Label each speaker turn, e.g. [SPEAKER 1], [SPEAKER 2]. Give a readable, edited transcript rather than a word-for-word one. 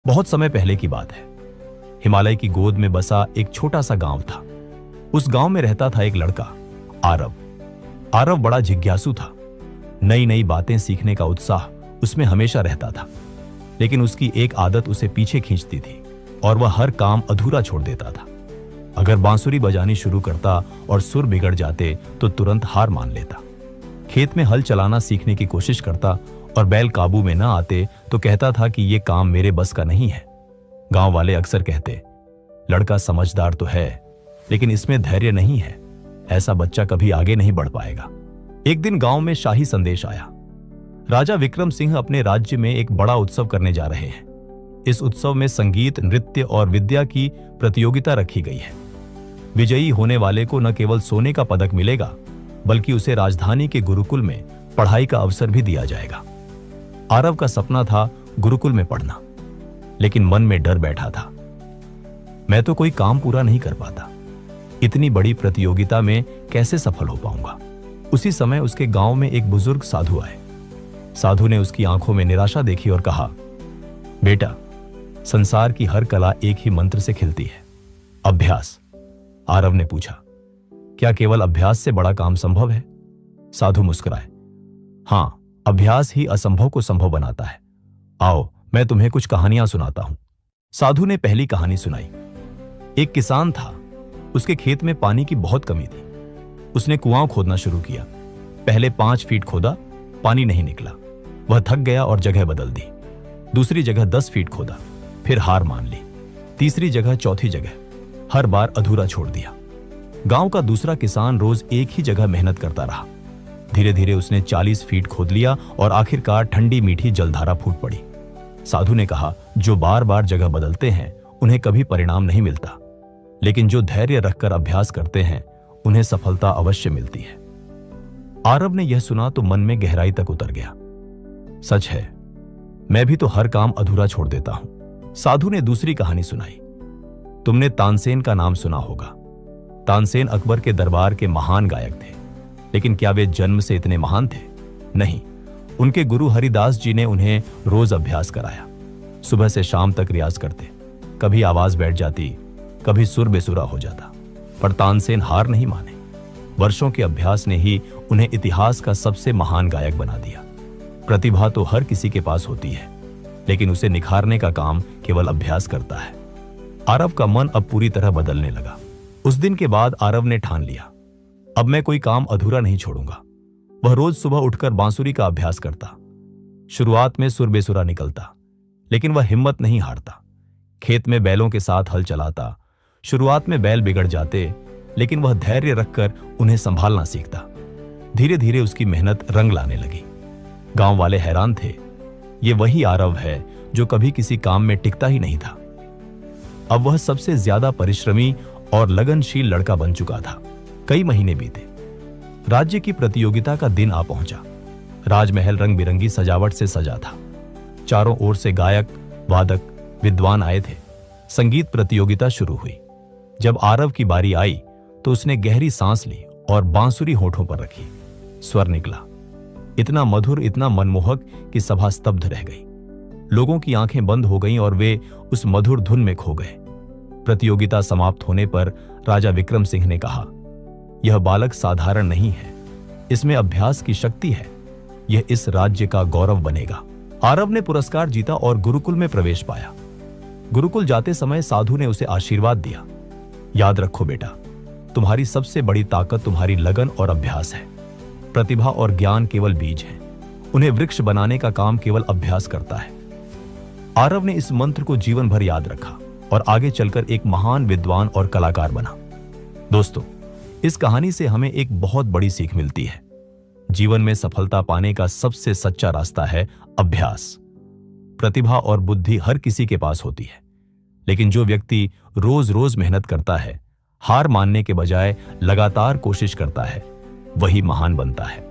[SPEAKER 1] बहुत समय पहले की बात है। हिमालय की गोद में बसा एक छोटा सा गांव था। उस गांव में रहता था एक लड़का, आरव। आरव बड़ा जिज्ञासु था। नई नई बातें सीखने का उत्साह उसमें हमेशा रहता था, लेकिन उसकी एक आदत उसे पीछे खींचती थी और वह हर काम अधूरा छोड़ देता था। अगर बांसुरी बजानी शुरू करता और सुर बिगड़ जाते तो तुरंत हार मान लेता। खेत में हल चलाना सीखने की कोशिश करता और बैल काबू में न आते तो कहता था कि यह काम मेरे बस का नहीं है। गांव वाले अक्सर कहते, लड़का समझदार तो है लेकिन इसमें धैर्य नहीं है, ऐसा बच्चा कभी आगे नहीं बढ़ पाएगा। एक दिन गांव में शाही संदेश आया। राजा विक्रम सिंह अपने राज्य में एक बड़ा उत्सव करने जा रहे हैं। इस उत्सव में संगीत, नृत्य और विद्या की प्रतियोगिता रखी गई है। विजयी होने वाले को न केवल सोने का पदक मिलेगा, बल्कि उसे राजधानी के गुरुकुल में पढ़ाई का अवसर भी दिया जाएगा। आरव का सपना था गुरुकुल में पढ़ना, लेकिन मन में डर बैठा था, मैं तो कोई काम पूरा नहीं कर पाता, इतनी बड़ी प्रतियोगिता में कैसे सफल हो पाऊंगा। उसी समय उसके गांव में एक बुजुर्ग साधु आए। साधु ने उसकी आंखों में निराशा देखी और कहा, बेटा, संसार की हर कला एक ही मंत्र से खिलती है, अभ्यास। आरव ने पूछा, क्या केवल अभ्यास से बड़ा काम संभव है? साधु मुस्कुराए, हां, अभ्यास ही असंभव को संभव बनाता है। आओ, मैं तुम्हें कुछ कहानियां सुनाता हूं। साधु ने पहली कहानी सुनाई। एक किसान था। उसके खेत में पानी की बहुत कमी थी। उसने कुआं खोदना शुरू किया। पहले 5 फीट खोदा, पानी नहीं निकला। वह थक गया और जगह बदल दी। दूसरी जगह 10 फीट खोदा, फिर हार मान ली। तीसरी जगह, चौथी जगह, हर बार अधूरा छोड़ दिया। गांव का दूसरा किसान रोज एक ही जगह मेहनत करता रहा। धीरे धीरे उसने 40 फीट खोद लिया और आखिरकार ठंडी मीठी जलधारा फूट पड़ी। साधु ने कहा, जो बार बार जगह बदलते हैं उन्हें कभी परिणाम नहीं मिलता, लेकिन जो धैर्य रखकर अभ्यास करते हैं उन्हें सफलता अवश्य मिलती है। आरव ने यह सुना तो मन में गहराई तक उतर गया। सच है, मैं भी तो हर काम अधूरा छोड़ देता हूं। साधु ने दूसरी कहानी सुनाई। तुमने तानसेन का नाम सुना होगा। तानसेन अकबर के दरबार के महान गायक थे, लेकिन क्या वे जन्म से इतने महान थे? नहीं, उनके गुरु हरिदास जी ने उन्हें रोज अभ्यास कराया। सुबह से शाम तक रियाज करते। कभी आवाज बैठ जाती, कभी सुर बेसुरा हो जाता, पर तानसेन हार नहीं माने। वर्षों के अभ्यास ने ही उन्हें इतिहास का सबसे महान गायक बना दिया। प्रतिभा तो हर किसी के पास होती है, लेकिन उसे निखारने का काम केवल अभ्यास करता है। आरव का मन अब पूरी तरह बदलने लगा। उस दिन के बाद आरव ने ठान लिया, अब मैं कोई काम अधूरा नहीं छोड़ूंगा। वह रोज सुबह उठकर बांसुरी का अभ्यास करता। शुरुआत में सुर बेसुरा निकलता, लेकिन वह हिम्मत नहीं हारता। खेत में बैलों के साथ हल चलाता। शुरुआत में बैल बिगड़ जाते, लेकिन वह धैर्य रखकर उन्हें संभालना सीखता। धीरे धीरे उसकी मेहनत रंग लाने लगी। गांव वाले हैरान थे, ये वही आरव है जो कभी किसी काम में टिकता ही नहीं था। अब वह सबसे ज्यादा परिश्रमी और लगनशील लड़का बन चुका था। कई महीने बीते। राज्य की प्रतियोगिता का दिन आ पहुंचा। राजमहल रंग बिरंगी सजावट से सजा था। चारों ओर से गायक, वादक, विद्वान आए थे। संगीत प्रतियोगिता शुरू हुई। जब आरव की बारी आई तो उसने गहरी सांस ली और बांसुरी होठों पर रखी। स्वर निकला, इतना मधुर, इतना मनमोहक कि सभा स्तब्ध रह गई। लोगों की आंखें बंद हो गईं और वे उस मधुर धुन में खो गए। प्रतियोगिता समाप्त होने पर राजा विक्रम सिंह ने कहा, यह बालक साधारण नहीं है, इसमें अभ्यास की शक्ति है, यह इस राज्य का गौरव बनेगा। आरव ने पुरस्कार जीता और गुरुकुल में प्रवेश पाया। गुरुकुल जाते समय साधु ने उसे आशीर्वाद दिया, याद रखो बेटा, तुम्हारी सबसे बड़ी ताकत तुम्हारी लगन और अभ्यास है। प्रतिभा और ज्ञान केवल बीज हैं, उन्हें वृक्ष बनाने का काम केवल अभ्यास करता है। आरव ने इस मंत्र को जीवन भर याद रखा और आगे चलकर एक महान विद्वान और कलाकार बना। दोस्तों, इस कहानी से हमें एक बहुत बड़ी सीख मिलती है। जीवन में सफलता पाने का सबसे सच्चा रास्ता है अभ्यास। प्रतिभा और बुद्धि हर किसी के पास होती है, लेकिन जो व्यक्ति रोज रोज मेहनत करता है, हार मानने के बजाय लगातार कोशिश करता है, वही महान बनता है।